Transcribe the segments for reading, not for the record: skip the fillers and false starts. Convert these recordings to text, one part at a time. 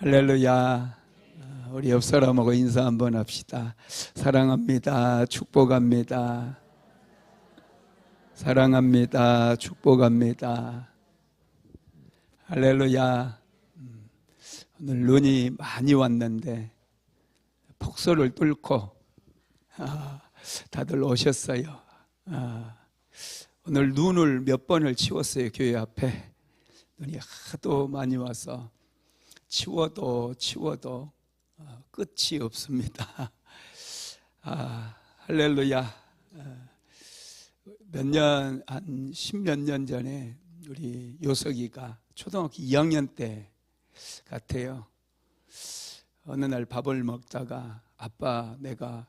할렐루야. 우리 옆 사람하고 인사 한번 합시다. 사랑합니다. 축복합니다. 사랑합니다. 축복합니다. 할렐루야. 오늘 눈이 많이 왔는데 폭설을 뚫고 다들 오셨어요. 오늘 눈을 몇 번을 치웠어요. 교회 앞에 눈이 하도 많이 와서 치워도 끝이 없습니다. 할렐루야. 한 10몇 년 전에 우리 요석이가 초등학교 2학년 때 같아요. 어느 날 밥을 먹다가 아빠, 내가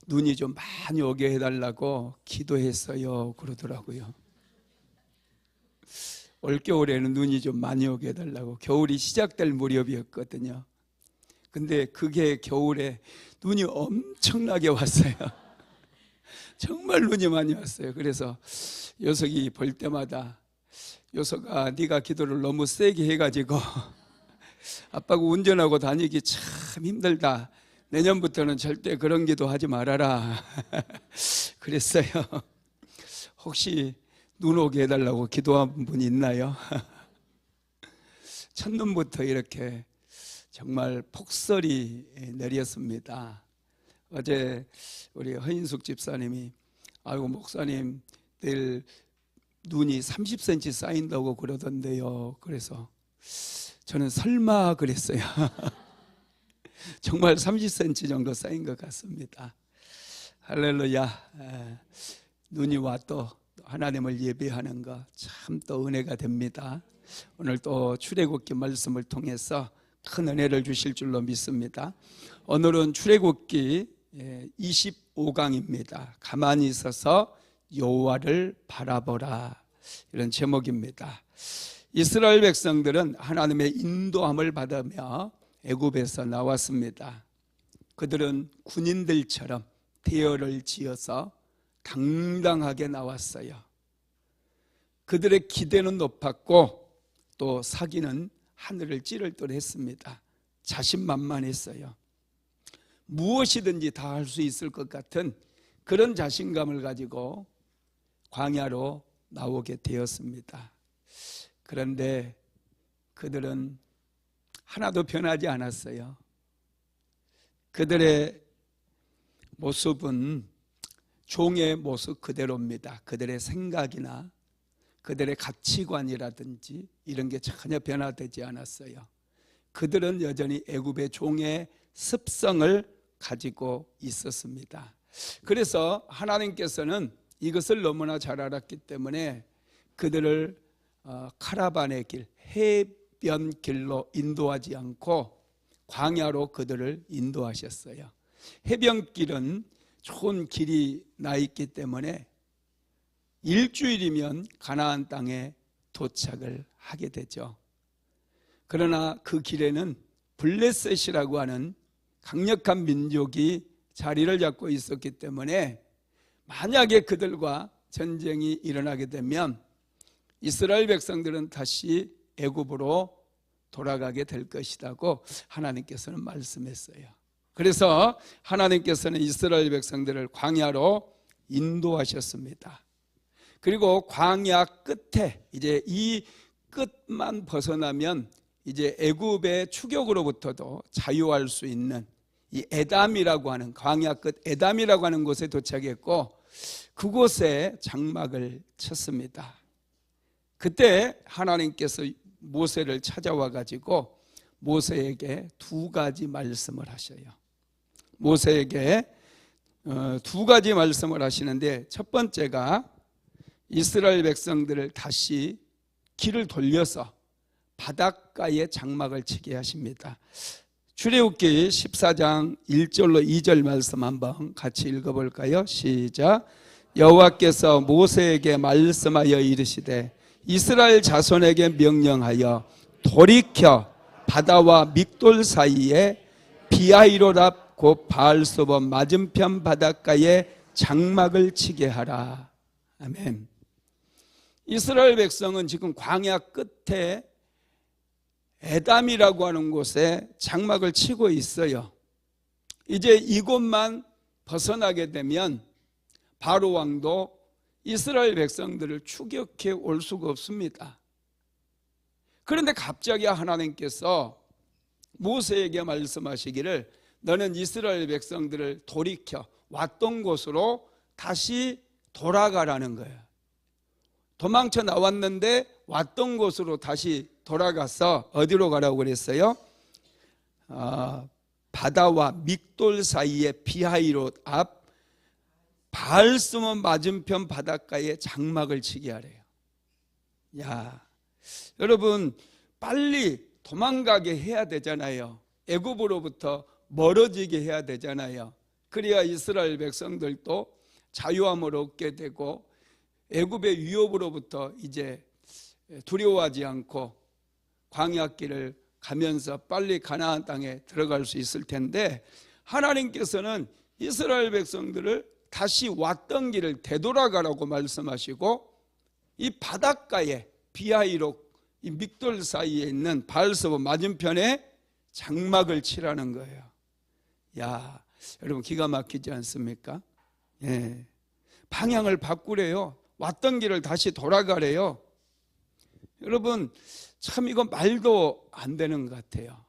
눈이 좀 많이 오게 해달라고 기도했어요 그러더라고요. 올겨울에는 눈이 좀 많이 오게 해달라고. 겨울이 시작될 무렵이었거든요. 근데 그게 겨울에 눈이 엄청나게 왔어요. 정말 눈이 많이 왔어요. 그래서 요석이 볼 때마다, 요석아, 네가 기도를 너무 세게 해가지고 아빠가 운전하고 다니기 참 힘들다. 내년부터는 절대 그런 기도 하지 말아라. 그랬어요. 혹시 눈 오게 해달라고 기도한 분 있나요? 첫눈부터 이렇게 정말 폭설이 내렸습니다. 어제 우리 허인숙 집사님이, 아이고 목사님 내일 눈이 30cm 쌓인다고 그러던데요. 그래서 저는 설마 그랬어요. 정말 30cm 정도 쌓인 것 같습니다. 할렐루야. 눈이 와 또 하나님을 예배하는 거 참 또 은혜가 됩니다. 오늘 또 출애굽기 말씀을 통해서 큰 은혜를 주실 줄로 믿습니다. 오늘은 출애굽기 25강입니다. 가만히 있어서 여호와를 바라보라, 이런 제목입니다. 이스라엘 백성들은 하나님의 인도함을 받으며 애굽에서 나왔습니다. 그들은 군인들처럼 대열을 지어서 당당하게 나왔어요. 그들의 기대는 높았고 또 사기는 하늘을 찌를 듯했습니다. 자신만만했어요. 무엇이든지 다 할 수 있을 것 같은 그런 자신감을 가지고 광야로 나오게 되었습니다. 그런데 그들은 하나도 변하지 않았어요. 그들의 모습은 종의 모습 그대로입니다. 그들의 생각이나 그들의 가치관이라든지 이런 게 전혀 변화되지 않았어요. 그들은 여전히 애굽의 종의 습성을 가지고 있었습니다. 그래서 하나님께서는 이것을 너무나 잘 알았기 때문에 그들을 카라반의 길, 해변길로 인도하지 않고 광야로 그들을 인도하셨어요. 해변길은 좋은 길이 나 있기 때문에 일주일이면 가나안 땅에 도착을 하게 되죠. 그러나 그 길에는 블레셋이라고 하는 강력한 민족이 자리를 잡고 있었기 때문에 만약에 그들과 전쟁이 일어나게 되면 이스라엘 백성들은 다시 애굽으로 돌아가게 될 것이라고 하나님께서는 말씀했어요. 그래서 하나님께서는 이스라엘 백성들을 광야로 인도하셨습니다. 그리고 광야 끝에 이제 이 끝만 벗어나면 이제 애굽의 추격으로부터도 자유할 수 있는 이 에담이라고 하는, 광야 끝 에담이라고 하는 곳에 도착했고 그곳에 장막을 쳤습니다. 그때 하나님께서 모세를 찾아와 가지고 모세에게 두 가지 말씀을 하셔요. 모세에게 두 가지 말씀을 하시는데, 첫 번째가 이스라엘 백성들을 다시 길을 돌려서 바닷가에 장막을 치게 하십니다. 출애굽기 14장 1절로 2절 말씀 한번 같이 읽어볼까요? 시작. 여호와께서 모세에게 말씀하여 이르시되 이스라엘 자손에게 명령하여 돌이켜 바다와 믹돌 사이에 비하이로랍 곧 바알소본 맞은편 바닷가에 장막을 치게 하라. 아멘. 이스라엘 백성은 지금 광야 끝에 에담이라고 하는 곳에 장막을 치고 있어요. 이제 이곳만 벗어나게 되면 바로 왕도 이스라엘 백성들을 추격해 올 수가 없습니다. 그런데 갑자기 하나님께서 모세에게 말씀하시기를 너는 이스라엘 백성들을 돌이켜 왔던 곳으로 다시 돌아가라는 거예요. 도망쳐 나왔는데 왔던 곳으로 다시 돌아가서 어디로 가라고 그랬어요? 바다와 믹돌 사이의 비하이롯 앞 바알스몬 맞은편 바닷가에 장막을 치게 하래요. 야, 여러분 빨리 도망가게 해야 되잖아요. 애굽으로부터 멀어지게 해야 되잖아요. 그래야 이스라엘 백성들도 자유함을 얻게 되고 애굽의 위협으로부터 이제 두려워하지 않고 광야길을 가면서 빨리 가나안 땅에 들어갈 수 있을 텐데, 하나님께서는 이스라엘 백성들을 다시 왔던 길을 되돌아가라고 말씀하시고 이 바닷가에 비하이록 이 믹돌 사이에 있는 바알스몬 맞은편에 장막을 치라는 거예요. 야, 여러분 기가 막히지 않습니까? 예. 방향을 바꾸래요. 왔던 길을 다시 돌아가래요. 여러분 참 이건 말도 안 되는 것 같아요.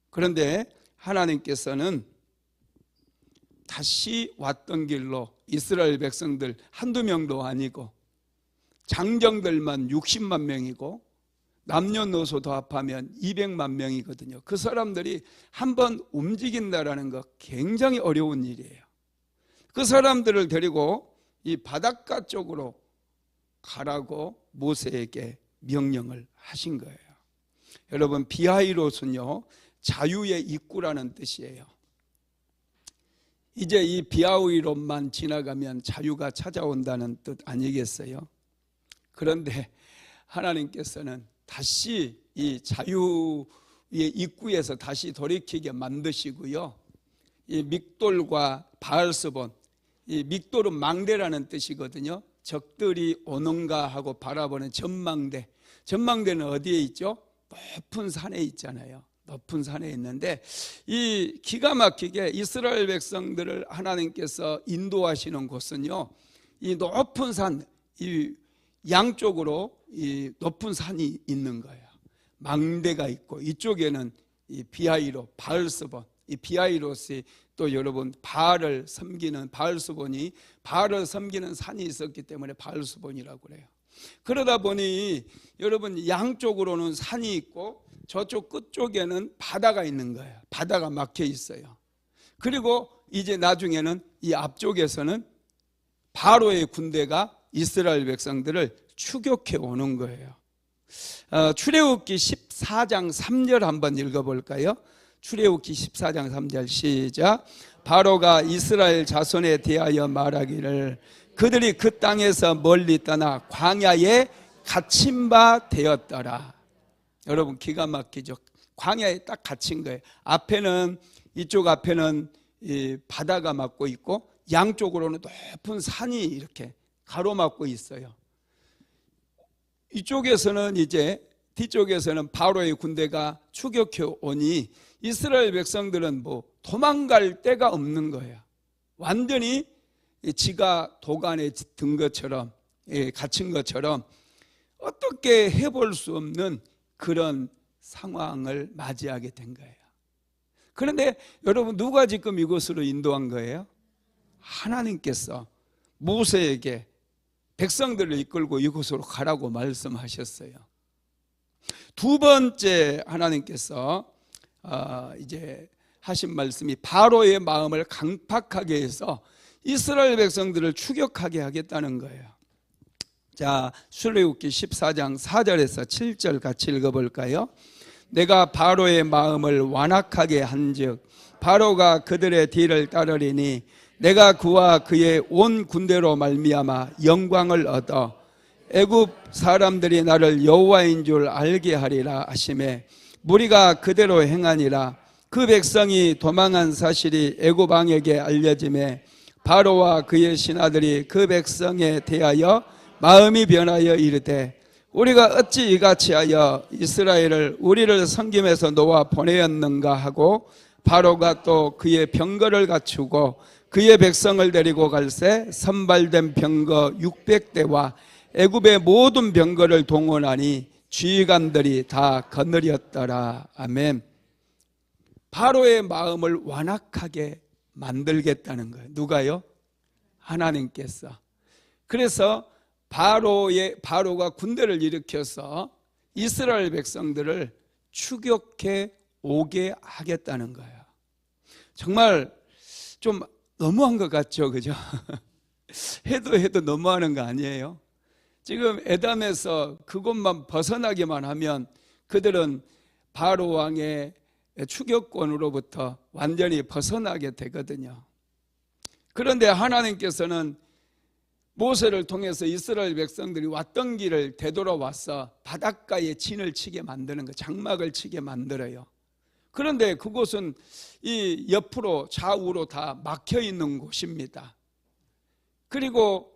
그런데 하나님께서는 다시 왔던 길로 이스라엘 백성들 한두 명도 아니고 장정들만 60만 명이고 남녀노소도 합하면 200만 명이거든요. 그 사람들이 한번 움직인다라는 거 굉장히 어려운 일이에요. 그 사람들을 데리고 이 바닷가 쪽으로 가라고 모세에게 명령을 하신 거예요. 여러분 비하이롯은요 자유의 입구라는 뜻이에요. 이제 이 비하이롯만 지나가면 자유가 찾아온다는 뜻 아니겠어요? 그런데 하나님께서는 다시 이 자유의 입구에서 다시 돌이키게 만드시고요, 이 믹돌과 바알스몬, 이 믹돌은 망대라는 뜻이거든요. 적들이 오는가 하고 바라보는 전망대. 전망대는 어디에 있죠? 높은 산에 있잖아요. 높은 산에 있는데 이 기가 막히게 이스라엘 백성들을 하나님께서 인도하시는 곳은요, 이 높은 산, 이 양쪽으로 이 높은 산이 있는 거예요. 망대가 있고 이쪽에는 이 비하이롯, 바알스몬, 이 비하이롯이 또 여러분 바알을 섬기는 바알스몬이 바알을 섬기는 산이 있었기 때문에 바알스몬이라고 그래요. 그러다 보니 여러분 양쪽으로는 산이 있고 저쪽 끝쪽에는 바다가 있는 거예요. 바다가 막혀 있어요. 그리고 이제 나중에는 이 앞쪽에서는 바로의 군대가 이스라엘 백성들을 추격해 오는 거예요. 출애굽기 14장 3절 한번 읽어볼까요? 출애굽기 14장 3절 시작. 바로가 이스라엘 자손에 대하여 말하기를 그들이 그 땅에서 멀리 떠나 광야에 갇힌 바 되었더라. 여러분 기가 막히죠. 광야에 딱 갇힌 거예요. 앞에는 이쪽 앞에는 이 바다가 막고 있고 양쪽으로는 높은 산이 이렇게 가로막고 있어요. 이쪽에서는 이제 뒤쪽에서는 바로의 군대가 추격해 오니 이스라엘 백성들은 뭐 도망갈 데가 없는 거예요. 완전히 지가 도간에 든 것처럼 갇힌 것처럼 어떻게 해볼 수 없는 그런 상황을 맞이하게 된 거예요. 그런데 여러분 누가 지금 이곳으로 인도한 거예요? 하나님께서 모세에게 백성들을 이끌고 이곳으로 가라고 말씀하셨어요. 두 번째 하나님께서 이제 하신 말씀이 바로의 마음을 강팍하게 해서 이스라엘 백성들을 추격하게 하겠다는 거예요. 자, 출애굽기 14장 4절에서 7절 같이 읽어볼까요? 내가 바로의 마음을 완악하게 한즉 바로가 그들의 뒤를 따르리니 내가 그와 그의 온 군대로 말미암아 영광을 얻어 애굽 사람들이 나를 여호와인 줄 알게 하리라 하시매 무리가 그대로 행하니라. 그 백성이 도망한 사실이 애굽 왕에게 알려지매 바로와 그의 신하들이 그 백성에 대하여 마음이 변하여 이르되 우리가 어찌 이같이 하여 이스라엘을 우리를 섬김에서 놓아 보내었는가 하고 바로가 또 그의 병거를 갖추고 그의 백성을 데리고 갈새 선발된 병거 600대와 애굽의 모든 병거를 동원하니 지휘관들이 다 거느렸더라. 아멘. 바로의 마음을 완악하게 만들겠다는 거예요. 누가요? 하나님께서. 그래서 바로가 군대를 일으켜서 이스라엘 백성들을 추격해 오게 하겠다는 거예요. 정말 좀 너무한 것 같죠, 그죠? 해도 너무하는 거 아니에요? 지금 에담에서 그곳만 벗어나기만 하면 그들은 바로 왕의 추격권으로부터 완전히 벗어나게 되거든요. 그런데 하나님께서는 모세를 통해서 이스라엘 백성들이 왔던 길을 되돌아와서 바닷가에 진을 치게 만드는 거, 장막을 치게 만들어요. 그런데 그곳은 이 옆으로 좌우로 다 막혀 있는 곳입니다. 그리고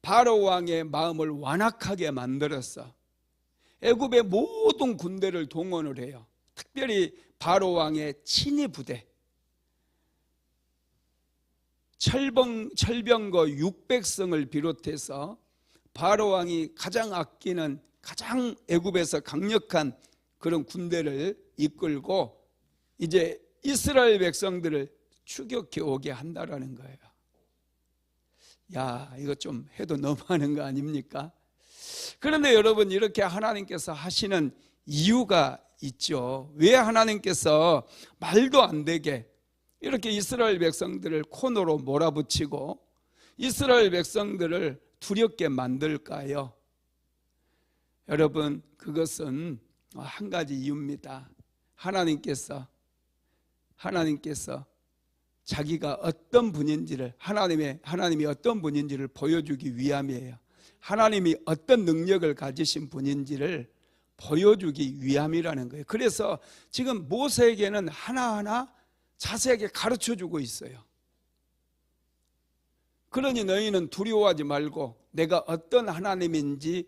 바로 왕의 마음을 완악하게 만들어서 애굽의 모든 군대를 동원을 해요. 특별히 바로 왕의 친위 부대, 철병거 600성을 비롯해서 바로 왕이 가장 아끼는 가장 애굽에서 강력한 그런 군대를 이끌고 이제 이스라엘 백성들을 추격해 오게 한다라는 거예요. 야, 이거 좀 해도 너무하는 거 아닙니까? 그런데 여러분, 이렇게 하나님께서 하시는 이유가 있죠. 왜 하나님께서 말도 안 되게 이렇게 이스라엘 백성들을 코너로 몰아붙이고 이스라엘 백성들을 두렵게 만들까요? 여러분, 그것은 한 가지 이유입니다. 하나님께서 자기가 어떤 분인지를 하나님이 어떤 분인지를 보여주기 위함이에요. 하나님이 어떤 능력을 가지신 분인지를 보여주기 위함이라는 거예요. 그래서 지금 모세에게는 하나하나 자세하게 가르쳐주고 있어요. 그러니 너희는 두려워하지 말고 내가 어떤 하나님인지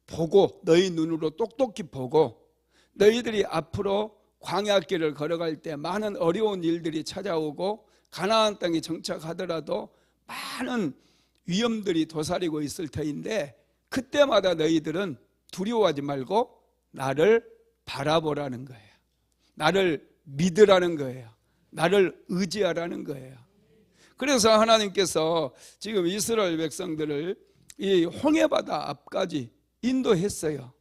보고, 너희 눈으로 똑똑히 보고, 너희들이 앞으로 광야길을 걸어갈 때 많은 어려운 일들이 찾아오고 가나안 땅에 정착하더라도 많은 위험들이 도사리고 있을 터인데 그때마다 너희들은 두려워하지 말고 나를 바라보라는 거예요. 나를 믿으라는 거예요. 나를 의지하라는 거예요. 그래서 하나님께서 지금 이스라엘 백성들을 이 홍해바다 앞까지 인도했어요.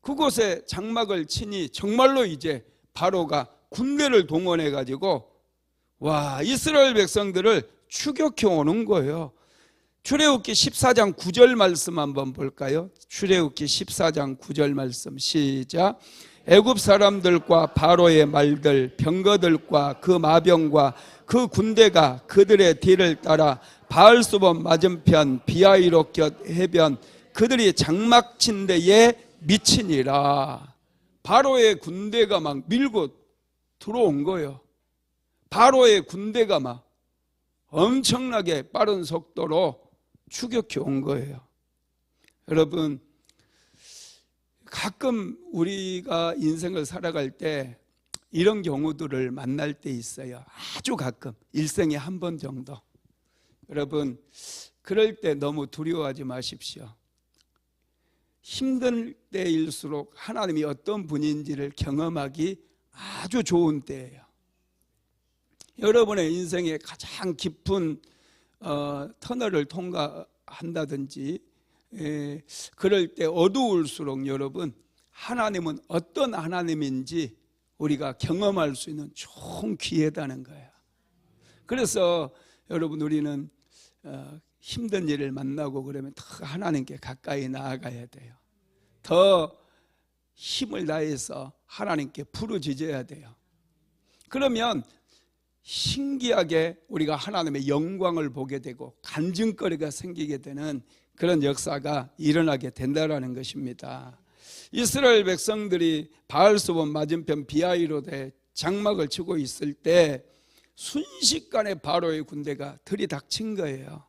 그곳에 장막을 치니 정말로 이제 바로가 군대를 동원해 가지고 이스라엘 백성들을 추격해 오는 거예요. 출애굽기 14장 9절 말씀 한번 볼까요? 출애굽기 14장 9절 말씀 시작. 애굽 사람들과 바로의 말들, 병거들과 그 마병과 그 군대가 그들의 뒤를 따라 바알수본 맞은편 비하이롯 해변 그들이 장막 친 데에 미치니라. 바로의 군대가 막 밀고 들어온 거예요. 바로의 군대가 막 엄청나게 빠른 속도로 추격해 온 거예요. 여러분, 가끔 우리가 인생을 살아갈 때 이런 경우들을 만날 때 있어요. 아주 가끔, 일생에 한 번 정도. 여러분, 그럴 때 너무 두려워하지 마십시오. 힘든 때일수록 하나님이 어떤 분인지를 경험하기 아주 좋은 때예요. 여러분의 인생에 가장 깊은 터널을 통과한다든지 그럴 때 어두울수록 여러분, 하나님은 어떤 하나님인지 우리가 경험할 수 있는 좋은 기회다는 거예요. 그래서 여러분, 우리는 힘든 일을 만나고 그러면 더 하나님께 가까이 나아가야 돼요. 더 힘을 다해서 하나님께 부르짖어야 돼요. 그러면 신기하게 우리가 하나님의 영광을 보게 되고 간증거리가 생기게 되는 그런 역사가 일어나게 된다는 것입니다. 이스라엘 백성들이 바알수본 맞은편 비하이롯에 장막을 치고 있을 때 순식간에 바로의 군대가 들이닥친 거예요.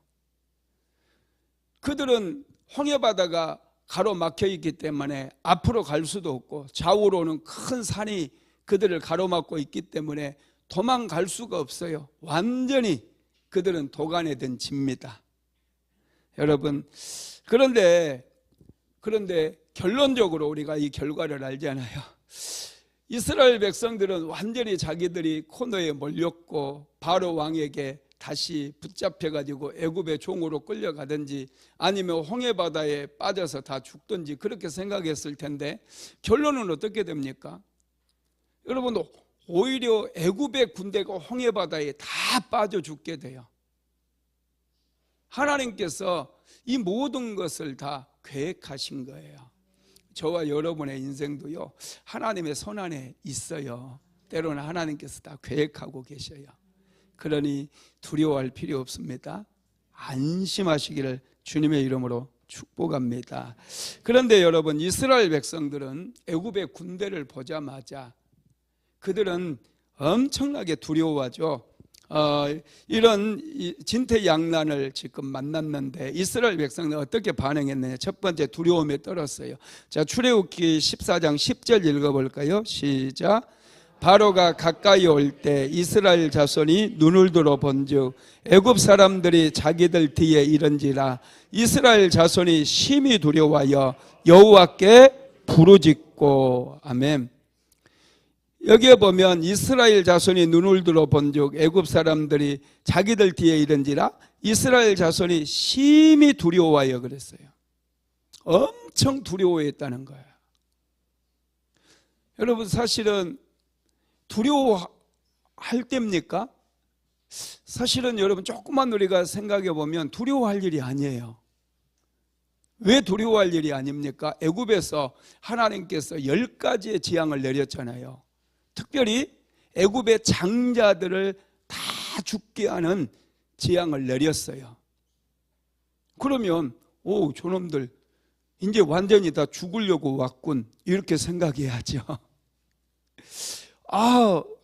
그들은 홍해바다가 가로막혀 있기 때문에 앞으로 갈 수도 없고 좌우로는 큰 산이 그들을 가로막고 있기 때문에 도망갈 수가 없어요. 완전히 그들은 도간에 든 집니다. 여러분, 그런데 결론적으로 우리가 이 결과를 알잖아요. 이스라엘 백성들은 완전히 자기들이 코너에 몰렸고 바로 왕에게 다시 붙잡혀가지고 애굽의 종으로 끌려가든지 아니면 홍해바다에 빠져서 다 죽든지 그렇게 생각했을 텐데 결론은 어떻게 됩니까? 여러분, 오히려 애굽의 군대가 홍해바다에 다 빠져 죽게 돼요. 하나님께서 이 모든 것을 다 계획하신 거예요. 저와 여러분의 인생도요, 하나님의 손 안에 있어요. 때로는 하나님께서 다 계획하고 계셔요. 그러니 두려워할 필요 없습니다. 안심하시기를 주님의 이름으로 축복합니다. 그런데 여러분, 이스라엘 백성들은 애굽의 군대를 보자마자 그들은 엄청나게 두려워하죠. 이런 진퇴양난을 지금 만났는데 이스라엘 백성은 어떻게 반응했느냐. 첫 번째, 두려움에 떨었어요. 자, 출애굽기 14장 10절 읽어볼까요? 시작. 바로가 가까이 올 때 이스라엘 자손이 눈을 들어 본즉 애굽 사람들이 자기들 뒤에 이른지라. 이스라엘 자손이 심히 두려워하여 여호와께 부르짖고. 아멘. 여기에 보면 이스라엘 자손이 눈을 들어 본즉 애굽 사람들이 자기들 뒤에 이른지라. 이스라엘 자손이 심히 두려워하여 그랬어요. 엄청 두려워했다는 거예요. 여러분, 사실은 두려워할 때입니까? 사실은 여러분, 조금만 우리가 생각해 보면 두려워할 일이 아니에요. 왜 두려워할 일이 아닙니까? 애굽에서 하나님께서 10가지의 재앙을 내렸잖아요. 특별히 애굽의 장자들을 다 죽게 하는 재앙을 내렸어요. 그러면 저놈들 이제 완전히 다 죽으려고 왔군, 이렇게 생각해야죠.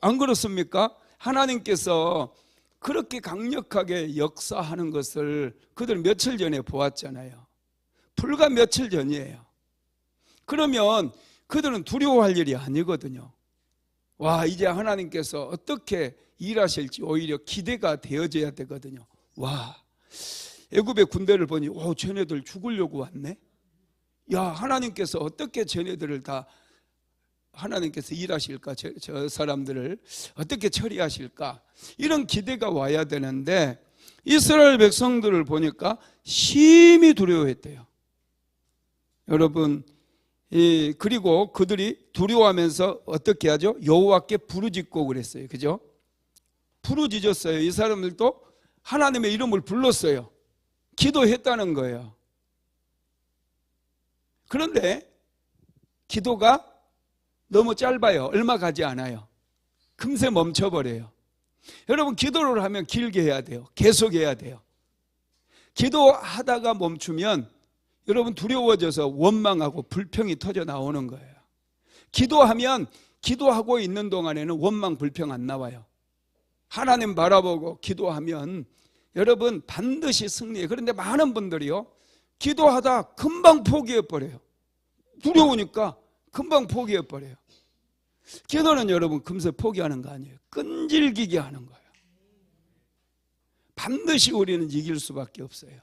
안 그렇습니까? 하나님께서 그렇게 강력하게 역사하는 것을 그들은 며칠 전에 보았잖아요. 불과 며칠 전이에요. 그러면 그들은 두려워할 일이 아니거든요. 이제 하나님께서 어떻게 일하실지 오히려 기대가 되어져야 되거든요. 애굽의 군대를 보니 쟤네들 죽으려고 왔네. 하나님께서 어떻게 쟤네들을 다 하나님께서 일하실까, 저 사람들을 어떻게 처리하실까, 이런 기대가 와야 되는데 이스라엘 백성들을 보니까 심히 두려워했대요. 여러분, 그리고 그들이 두려워하면서 어떻게 하죠? 여호와께 부르짖고 그랬어요. 그죠? 부르짖었어요. 이 사람들도 하나님의 이름을 불렀어요. 기도했다는 거예요. 그런데 기도가 너무 짧아요. 얼마 가지 않아요. 금세 멈춰버려요. 여러분, 기도를 하면 길게 해야 돼요. 계속 해야 돼요. 기도하다가 멈추면 여러분 두려워져서 원망하고 불평이 터져 나오는 거예요. 기도하면 기도하고 있는 동안에는 원망 불평 안 나와요. 하나님 바라보고 기도하면 여러분 반드시 승리해요. 그런데 많은 분들이요, 기도하다 금방 포기해버려요. 두려우니까 금방 포기해버려요. 기도는 여러분 금세 포기하는 거 아니에요. 끈질기게 하는 거예요. 반드시 우리는 이길 수밖에 없어요.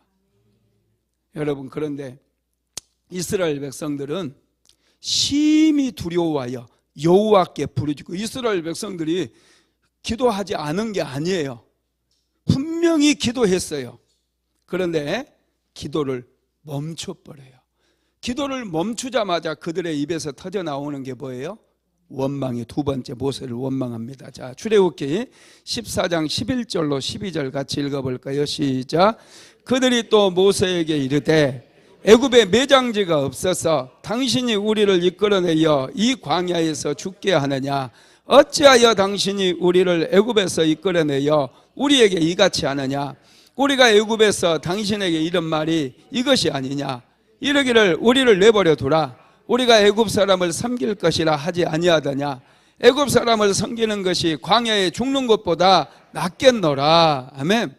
여러분, 그런데 이스라엘 백성들은 심히 두려워하여 여호와께 부르짖고, 이스라엘 백성들이 기도하지 않은 게 아니에요. 분명히 기도했어요. 그런데 기도를 멈춰버려요. 기도를 멈추자마자 그들의 입에서 터져 나오는 게 뭐예요? 원망이 두 번째, 모세를 원망합니다. 자, 출애굽기 14장 11절로 12절 같이 읽어볼까요? 시작. 그들이 또 모세에게 이르되 애굽에 매장지가 없어서 당신이 우리를 이끌어내어 이 광야에서 죽게 하느냐? 어찌하여 당신이 우리를 애굽에서 이끌어내어 우리에게 이같이 하느냐? 우리가 애굽에서 당신에게 이런 말이 이것이 아니냐? 이르기를 우리를 내버려 두라. 우리가 애굽 사람을 섬길 것이라 하지 아니하더냐? 애굽 사람을 섬기는 것이 광야에 죽는 것보다 낫겠노라. 아멘.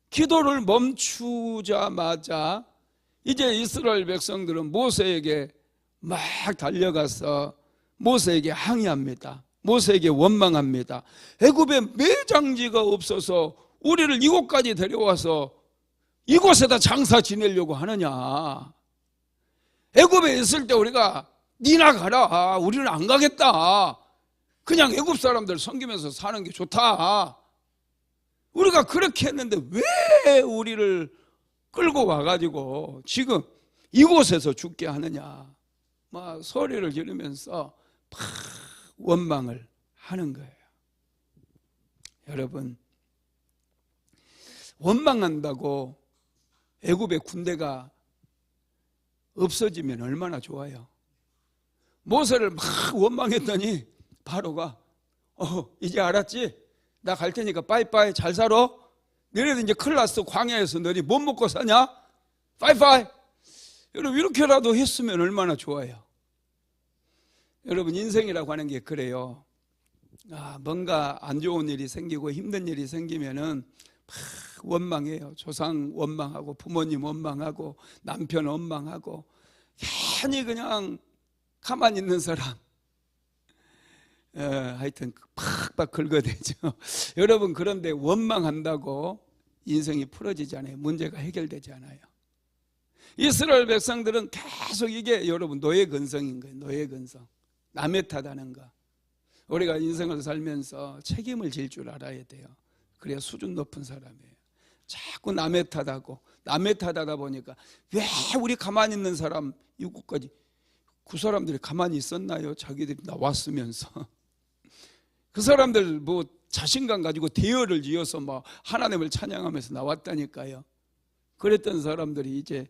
기도를 멈추자마자 이제 이스라엘 백성들은 모세에게 막 달려가서 모세에게 항의합니다. 모세에게 원망합니다. 애굽에 매장지가 없어서 우리를 이곳까지 데려와서 이곳에다 장사 지내려고 하느냐. 애굽에 있을 때 우리가 니나 가라. 우리는 안 가겠다. 그냥 애굽 사람들 섬기면서 사는 게 좋다. 우리가 그렇게 했는데 왜 우리를 끌고 와가지고 지금 이곳에서 죽게 하느냐. 막 소리를 지르면서 막 원망을 하는 거예요. 여러분, 원망한다고 애굽의 군대가 없어지면 얼마나 좋아요. 모세를 막 원망했더니 바로가 이제 알았지? 나 갈 테니까 빠이빠이 잘 살아. 너네들 이제 큰일 났어. 광야에서 너희 못 먹고 사냐? 빠이빠이. 여러분, 이렇게라도 했으면 얼마나 좋아요. 여러분, 인생이라고 하는 게 그래요. 뭔가 안 좋은 일이 생기고 힘든 일이 생기면은 막 원망해요. 조상 원망하고 부모님 원망하고 남편 원망하고 괜히 그냥 가만히 있는 사람 하여튼 팍팍 긁어대죠. 여러분, 그런데 원망한다고 인생이 풀어지지 않아요. 문제가 해결되지 않아요. 이스라엘 백성들은 계속 이게 여러분 노예 근성인 거예요. 노예 근성. 남의 탓하는 거. 우리가 인생을 살면서 책임을 질 줄 알아야 돼요. 그래야 수준 높은 사람이에요. 자꾸 남의 탓하고 남의 탓하다 보니까 왜 우리 가만히 있는 사람 이곳까지 그 사람들이 가만히 있었나요? 자기들이 나왔으면서 그 사람들 뭐 자신감 가지고 대열을 지어서 막 하나님을 찬양하면서 나왔다니까요. 그랬던 사람들이 이제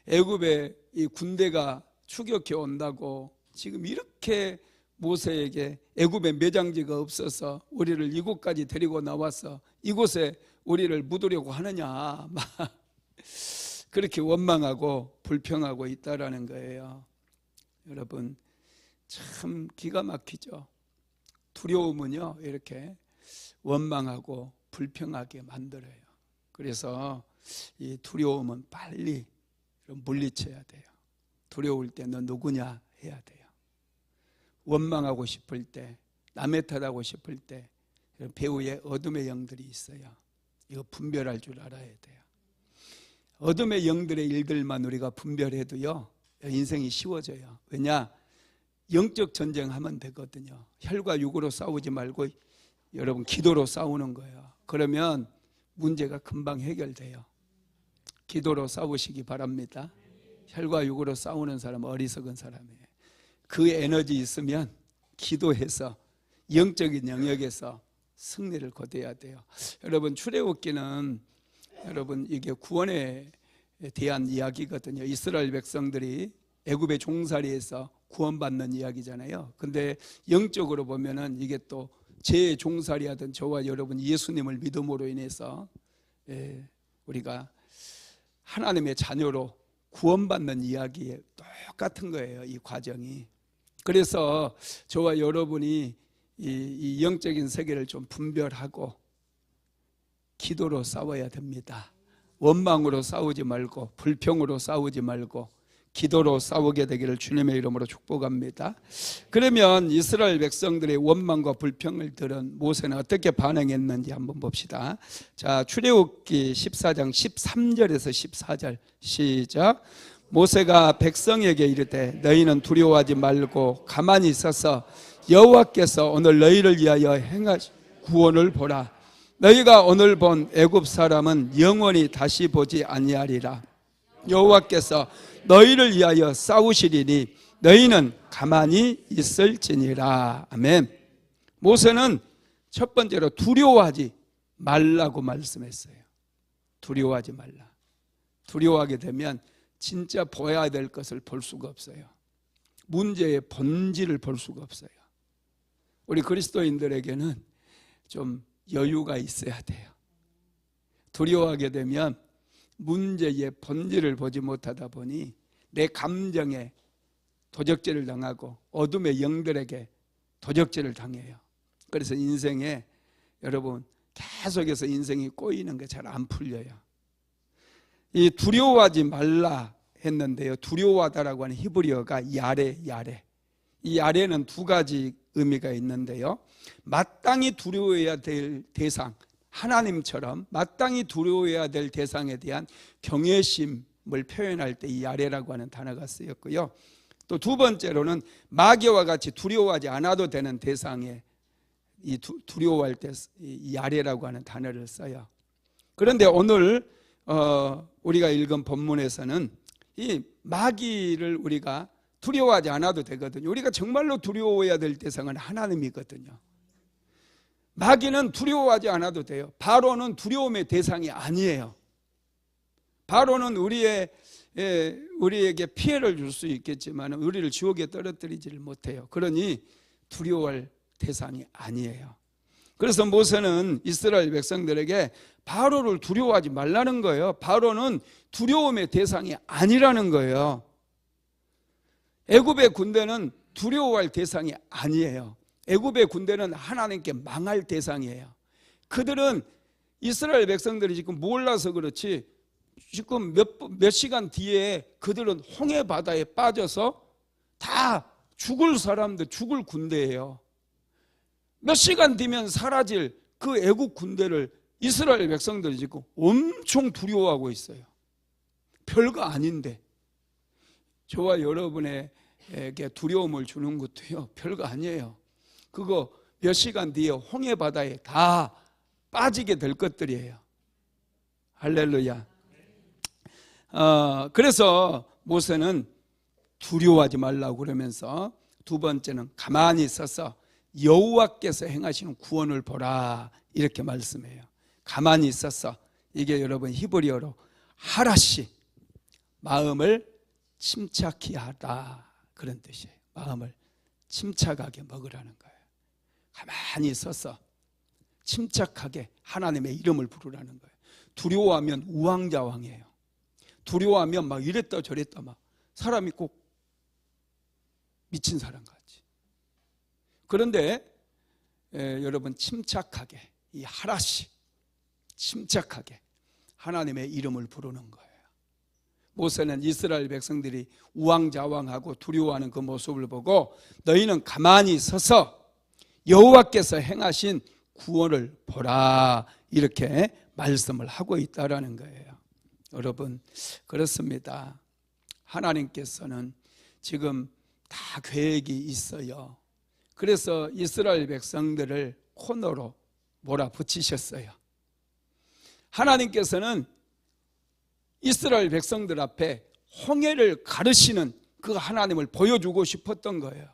애굽의 이 군대가 추격해 온다고 지금 이렇게 모세에게 애굽에 매장지가 없어서 우리를 이곳까지 데리고 나와서 이곳에 우리를 묻으려고 하느냐 막 그렇게 원망하고 불평하고 있다라는 거예요. 여러분, 참 기가 막히죠. 두려움은요 이렇게 원망하고 불평하게 만들어요. 그래서 이 두려움은 빨리 물리쳐야 돼요. 두려울 때 너 누구냐 해야 돼요. 원망하고 싶을 때, 남의 탓하고 싶을 때 배후에 어둠의 영들이 있어요. 이거 분별할 줄 알아야 돼요. 어둠의 영들의 일들만 우리가 분별해도요 인생이 쉬워져요. 왜냐? 영적 전쟁하면 되거든요. 혈과 육으로 싸우지 말고 여러분 기도로 싸우는 거예요. 그러면 문제가 금방 해결돼요. 기도로 싸우시기 바랍니다. 혈과 육으로 싸우는 사람은 어리석은 사람이에요. 그 에너지 있으면 기도해서 영적인 영역에서 승리를 거둬야 돼요. 여러분, 출애굽기는 여러분 이게 구원에 대한 이야기거든요. 이스라엘 백성들이 애굽의 종살이에서 구원받는 이야기잖아요. 근데 영적으로 보면은 이게 또 제 종살이하던 저와 여러분 예수님을 믿음으로 인해서 우리가 하나님의 자녀로 구원받는 이야기에 똑같은 거예요. 이 과정이. 그래서 저와 여러분이 이 영적인 세계를 좀 분별하고 기도로 싸워야 됩니다. 원망으로 싸우지 말고 불평으로 싸우지 말고 기도로 싸우게 되기를 주님의 이름으로 축복합니다. 그러면 이스라엘 백성들의 원망과 불평을 들은 모세는 어떻게 반응했는지 한번 봅시다. 자, 출애굽기 14장 13절에서 14절 시작. 모세가 백성에게 이르되 너희는 두려워하지 말고 가만히 있어서 여호와께서 오늘 너희를 위하여 행하신 구원을 보라. 너희가 오늘 본 애굽 사람은 영원히 다시 보지 아니하리라. 여호와께서 너희를 위하여 싸우시리니 너희는 가만히 있을지니라. 아멘. 모세는 첫 번째로 두려워하지 말라고 말씀했어요. 두려워하지 말라. 두려워하게 되면 진짜 보아야 될 것을 볼 수가 없어요. 문제의 본질을 볼 수가 없어요. 우리 그리스도인들에게는 좀 여유가 있어야 돼요. 두려워하게 되면 문제의 본질을 보지 못하다 보니 내 감정에 도적질을 당하고 어둠의 영들에게 도적질을 당해요. 그래서 인생에 여러분 계속해서 인생이 꼬이는 게 잘 안 풀려요. 이 두려워하지 말라 했는데요. 두려워하다라고 하는 히브리어가 야레. 이 야레는 두 가지 의미가 있는데요. 마땅히 두려워해야 될 대상, 하나님처럼 마땅히 두려워해야 될 대상에 대한 경외심을 표현할 때 이 야레라고 하는 단어가 쓰였고요. 또 두 번째로는 마귀와 같이 두려워하지 않아도 되는 대상에 이 두려워할 때 이 야레라고 하는 단어를 써요. 그런데 오늘 우리가 읽은 본문에서는 이 마귀를 우리가 두려워하지 않아도 되거든요. 우리가 정말로 두려워해야 될 대상은 하나님이거든요. 마귀는 두려워하지 않아도 돼요. 바로는 두려움의 대상이 아니에요. 바로는 우리에게 피해를 줄 수 있겠지만 우리를 지옥에 떨어뜨리지를 못해요. 그러니 두려워할 대상이 아니에요. 그래서 모세는 이스라엘 백성들에게 바로를 두려워하지 말라는 거예요. 바로는 두려움의 대상이 아니라는 거예요. 애굽의 군대는 두려워할 대상이 아니에요. 애굽의 군대는 하나님께 망할 대상이에요. 그들은 이스라엘 백성들이 지금 몰라서 그렇지 지금 몇 시간 뒤에 그들은 홍해 바다에 빠져서 다 죽을 사람들, 죽을 군대예요. 몇 시간 뒤면 사라질 그 애국 군대를 이스라엘 백성들이 지금 엄청 두려워하고 있어요. 별거 아닌데 저와 여러분에게 두려움을 주는 것도요 별거 아니에요. 그거 몇 시간 뒤에 홍해 바다에 다 빠지게 될 것들이에요. 할렐루야. 그래서 모세는 두려워하지 말라고 그러면서 두 번째는 가만히 있어서 여호와께서 행하시는 구원을 보라 이렇게 말씀해요. 가만히 있어서 이게 여러분 히브리어로 하라시 마음을 침착히 하라 그런 뜻이에요. 마음을 침착하게 먹으라는 거예요. 가만히 있어서 침착하게 하나님의 이름을 부르라는 거예요. 두려워하면 우왕좌왕이에요. 두려워하면 막 이랬다 저랬다 막 사람이 꼭 미친 사람 같이. 그런데 여러분 침착하게 이 하라시 침착하게 하나님의 이름을 부르는 거예요. 모세는 이스라엘 백성들이 우왕좌왕하고 두려워하는 그 모습을 보고 너희는 가만히 서서 여호와께서 행하신 구원을 보라 이렇게 말씀을 하고 있다라는 거예요. 여러분 그렇습니다. 하나님께서는 지금 다 계획이 있어요. 그래서 이스라엘 백성들을 코너로 몰아붙이셨어요. 하나님께서는 이스라엘 백성들 앞에 홍해를 가르시는 그 하나님을 보여주고 싶었던 거예요.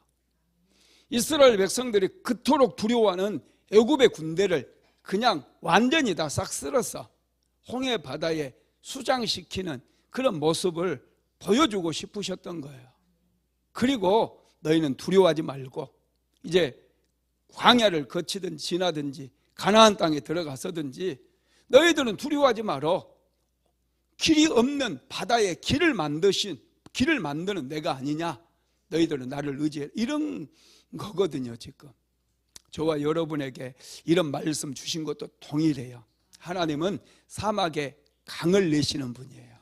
이스라엘 백성들이 그토록 두려워하는 애굽의 군대를 그냥 완전히 다 싹 쓸어서 홍해 바다에 수장시키는 그런 모습을 보여주고 싶으셨던 거예요. 그리고 너희는 두려워하지 말고 이제 광야를 거치든지 지나든지 가나안 땅에 들어가서든지 너희들은 두려워하지 말어. 길이 없는 바다에 길을 만드는 내가 아니냐. 너희들은 나를 의지해. 이런 거거든요. 지금 저와 여러분에게 이런 말씀 주신 것도 동일해요. 하나님은 사막에 강을 내시는 분이에요.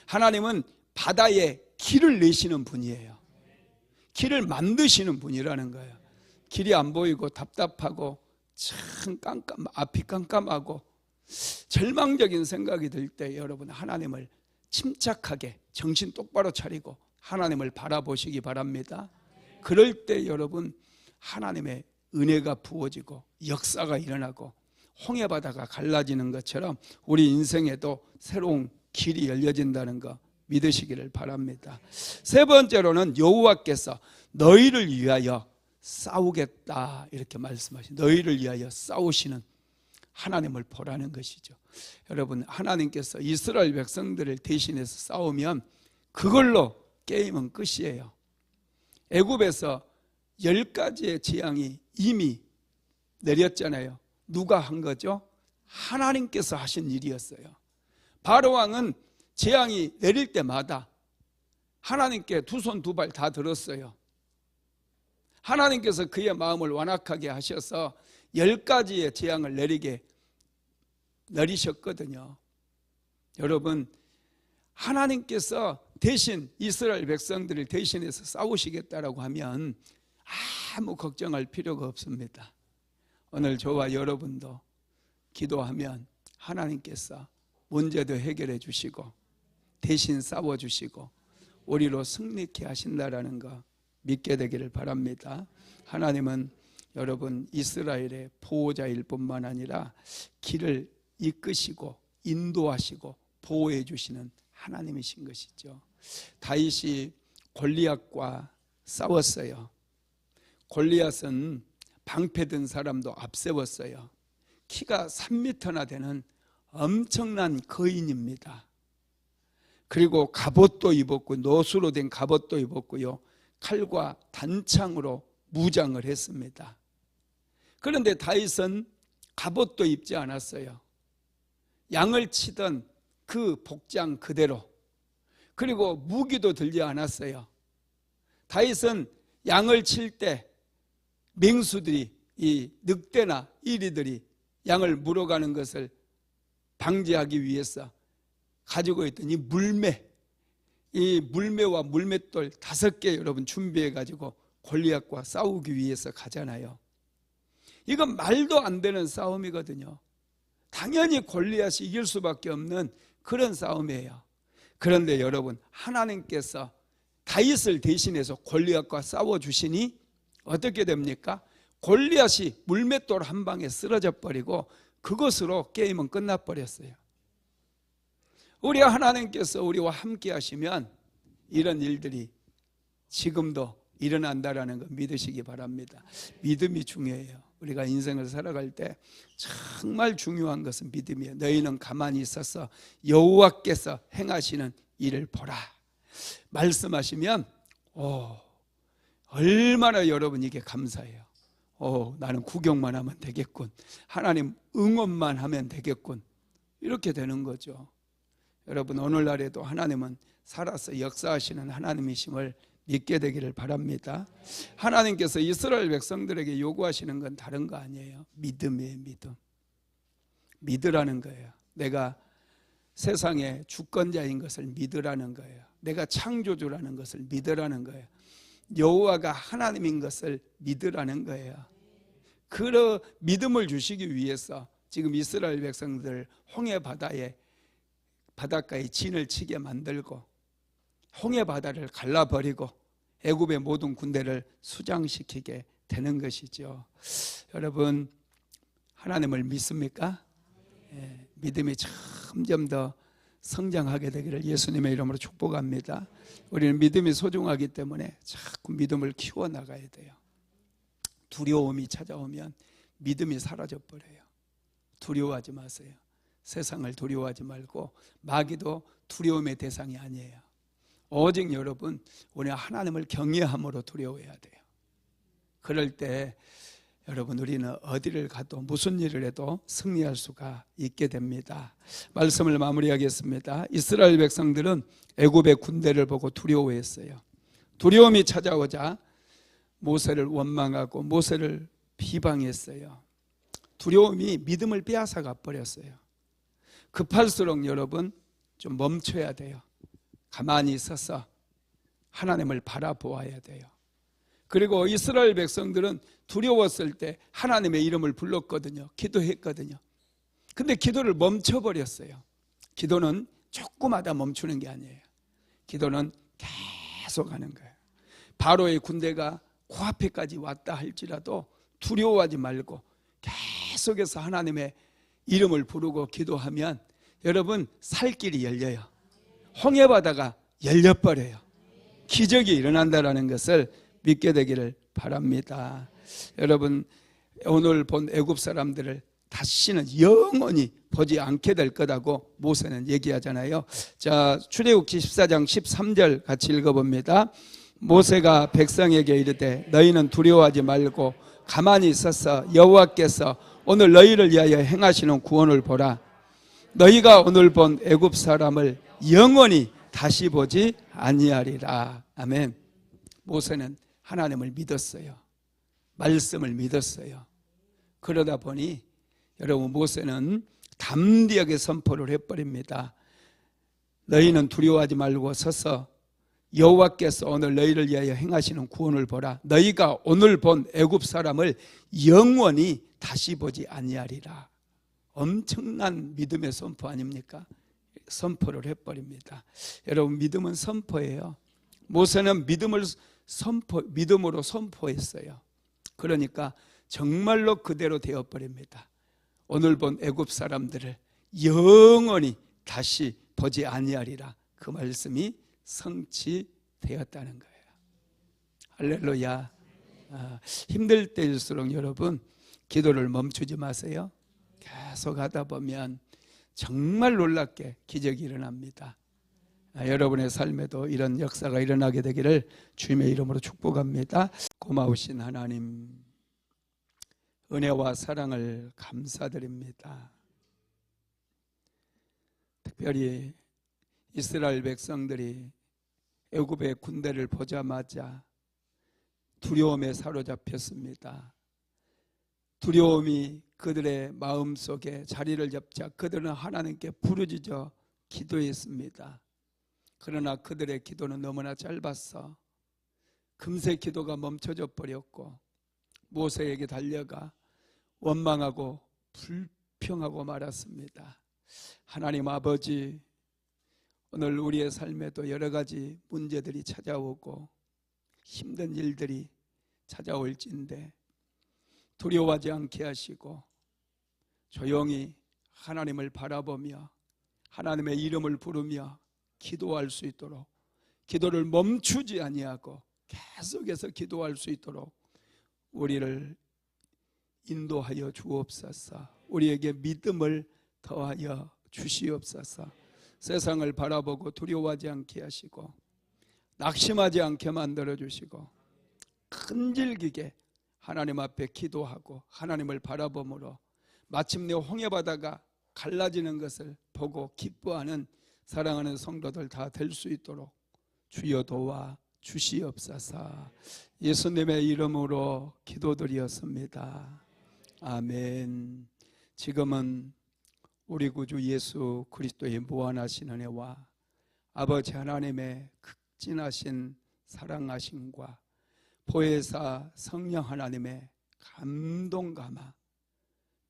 하나님은 바다에 길을 내시는 분이에요. 길을 만드시는 분이라는 거예요. 길이 안 보이고 답답하고 참 앞이 깜깜하고 절망적인 생각이 들 때 여러분 하나님을 침착하게 정신 똑바로 차리고 하나님을 바라보시기 바랍니다. 그럴 때 여러분 하나님의 은혜가 부어지고 역사가 일어나고 홍해바다가 갈라지는 것처럼 우리 인생에도 새로운 길이 열려진다는 거 믿으시기를 바랍니다. 세 번째로는 여호와께서 너희를 위하여 싸우겠다 이렇게 말씀하신 너희를 위하여 싸우시는 하나님을 보라는 것이죠. 여러분 하나님께서 이스라엘 백성들을 대신해서 싸우면 그걸로 게임은 끝이에요. 애굽에서 10가지의 재앙이 이미 내렸잖아요. 누가 한 거죠? 하나님께서 하신 일이었어요. 바로왕은 재앙이 내릴 때마다 하나님께 두 손 두 발 다 들었어요. 하나님께서 그의 마음을 완악하게 하셔서 10가지의 재앙을 내리셨거든요. 여러분 하나님께서 대신 이스라엘 백성들을 대신해서 싸우시겠다라고 하면 아무 걱정할 필요가 없습니다. 오늘 저와 여러분도 기도하면 하나님께서 문제도 해결해 주시고 대신 싸워 주시고 우리로 승리케 하신다라는 거 믿게 되기를 바랍니다. 하나님은 여러분 이스라엘의 보호자일 뿐만 아니라 길을 이끄시고 인도하시고 보호해 주시는 하나님이신 것이죠. 다윗이 골리앗과 싸웠어요. 골리앗은 방패든 사람도 앞세웠어요. 키가 3m나 되는 엄청난 거인입니다. 그리고 갑옷도 입었고 노수로 된 갑옷도 입었고요. 칼과 단창으로 무장을 했습니다. 그런데 다윗은 갑옷도 입지 않았어요. 양을 치던 그 복장 그대로, 그리고 무기도 들지 않았어요. 다윗은 양을 칠 때 맹수들이, 이 늑대나 이리들이 양을 물어가는 것을 방지하기 위해서 가지고 있던 이 물매, 이 물매와 물맷돌 5개 여러분 준비해 가지고 골리앗과 싸우기 위해서 가잖아요. 이건 말도 안 되는 싸움이거든요. 당연히 골리앗이 이길 수밖에 없는 그런 싸움이에요. 그런데 여러분, 하나님께서 다윗을 대신해서 골리앗과 싸워주시니 어떻게 됩니까? 골리앗이 물맷돌 한 방에 쓰러져 버리고 그것으로 게임은 끝나버렸어요. 우리 하나님께서 우리와 함께 하시면 이런 일들이 지금도 일어난다라는 거 믿으시기 바랍니다. 믿음이 중요해요. 우리가 인생을 살아갈 때 정말 중요한 것은 믿음이에요. 너희는 가만히 있어서 여호와께서 행하시는 일을 보라 말씀하시면 얼마나 여러분 이게 감사해요. 나는 구경만 하면 되겠군, 하나님 응원만 하면 되겠군, 이렇게 되는 거죠. 여러분, 오늘날에도 하나님은 살아서 역사하시는 하나님이심을 믿게 되기를 바랍니다. 하나님께서 이스라엘 백성들에게 요구하시는 건 다른 거 아니에요. 믿음이에요. 믿음. 믿으라는 거예요. 내가 세상의 주권자인 것을 믿으라는 거예요. 내가 창조주라는 것을 믿으라는 거예요. 여호와가 하나님인 것을 믿으라는 거예요. 그 믿음을 주시기 위해서 지금 이스라엘 백성들 홍해 바닷가에 진을 치게 만들고 홍해 바다를 갈라버리고 애굽의 모든 군대를 수장시키게 되는 것이죠. 여러분, 하나님을 믿습니까? 믿음이 점점 더 성장하게 되기를 예수님의 이름으로 축복합니다. 우리는 믿음이 소중하기 때문에 자꾸 믿음을 키워나가야 돼요. 두려움이 찾아오면 믿음이 사라져버려요. 두려워하지 마세요. 세상을 두려워하지 말고, 마귀도 두려움의 대상이 아니에요. 오직 여러분, 우리 하나님을 경외함으로 두려워해야 돼요. 그럴 때 여러분, 우리는 어디를 가도 무슨 일을 해도 승리할 수가 있게 됩니다. 말씀을 마무리하겠습니다. 이스라엘 백성들은 애굽의 군대를 보고 두려워했어요. 두려움이 찾아오자 모세를 원망하고 모세를 비방했어요. 두려움이 믿음을 빼앗아가 버렸어요. 급할수록 여러분 좀 멈춰야 돼요. 가만히 서서 하나님을 바라보아야 돼요. 그리고 이스라엘 백성들은 두려웠을 때 하나님의 이름을 불렀거든요. 기도했거든요. 근데 기도를 멈춰버렸어요. 기도는 조금마다 멈추는 게 아니에요. 기도는 계속 하는 거예요. 바로의 군대가 코앞에까지 왔다 할지라도 두려워하지 말고 계속해서 하나님의 이름을 부르고 기도하면 여러분 살 길이 열려요. 홍해바다가 열려버려요. 기적이 일어난다는 것을 믿게 되기를 바랍니다. 여러분, 오늘 본 애굽 사람들을 다시는 영원히 보지 않게 될 거라고 모세는 얘기하잖아요. 자, 출애굽기 14장 13절 같이 읽어봅니다. 모세가 백성에게 이르되 너희는 두려워하지 말고 가만히 있어서 여호와께서 오늘 너희를 위하여 행하시는 구원을 보라. 너희가 오늘 본 애굽 사람을 영원히 다시 보지 아니하리라. 아멘. 모세는 하나님을 믿었어요. 말씀을 믿었어요. 그러다 보니 여러분, 모세는 담대하게 선포를 해버립니다. 너희는 두려워하지 말고 서서 여호와께서 오늘 너희를 위하여 행하시는 구원을 보라. 너희가 오늘 본 애굽 사람을 영원히 다시 보지 아니하리라. 엄청난 믿음의 선포 아닙니까? 선포를 해버립니다. 여러분, 믿음은 선포예요. 모세는 믿음으로 선포했어요. 그러니까 정말로 그대로 되어버립니다. 오늘 본 애굽 사람들을 영원히 다시 보지 아니하리라. 그 말씀이 성취되었다는 거예요. 할렐루야. 힘들 때일수록 여러분 기도를 멈추지 마세요. 계속 하다 보면 정말 놀랍게 기적이 일어납니다. 여러분의 삶에도 이런 역사가 일어나게 되기를 주님의 이름으로 축복합니다. 고마우신 하나님, 은혜와 사랑을 감사드립니다. 특별히 이스라엘 백성들이 애굽의 군대를 보자마자 두려움에 사로잡혔습니다. 두려움이 그들의 마음속에 자리를 잡자 그들은 하나님께 부르짖어 기도했습니다. 그러나 그들의 기도는 너무나 짧았어 금세 기도가 멈춰져 버렸고 모세에게 달려가 원망하고 불평하고 말았습니다. 하나님 아버지, 오늘 우리의 삶에도 여러 가지 문제들이 찾아오고 힘든 일들이 찾아올진데 두려워하지 않게 하시고 조용히 하나님을 바라보며 하나님의 이름을 부르며 기도할 수 있도록, 기도를 멈추지 아니하고 계속해서 기도할 수 있도록 우리를 인도하여 주옵소서. 우리에게 믿음을 더하여 주시옵소서. 세상을 바라보고 두려워하지 않게 하시고 낙심하지 않게 만들어 주시고 끈질기게 하나님 앞에 기도하고 하나님을 바라봄으로 마침내 홍해바다가 갈라지는 것을 보고 기뻐하는 사랑하는 성도들 다 될 수 있도록 주여 도와 주시옵소서. 예수님의 이름으로 기도드리었습니다. 아멘. 지금은 우리 구주 예수 그리스도의 무한하신 은혜와 아버지 하나님의 극진하신 사랑하심과 보혜사 성령 하나님의 감동 감화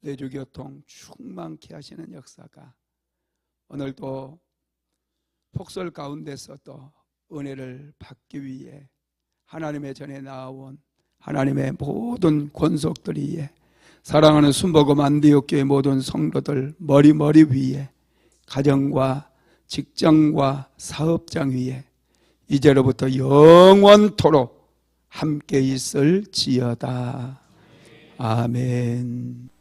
내주교통 충만케 하시는 역사가 오늘도 폭설 가운데서도 은혜를 받기 위해 하나님의 전에 나아온 하나님의 모든 권속들 위에 사랑하는 순복음 안디옥교회 모든 성도들 머리 위에 가정과 직장과 사업장 위에 이제로부터 영원토록 함께 있을지어다. 아멘.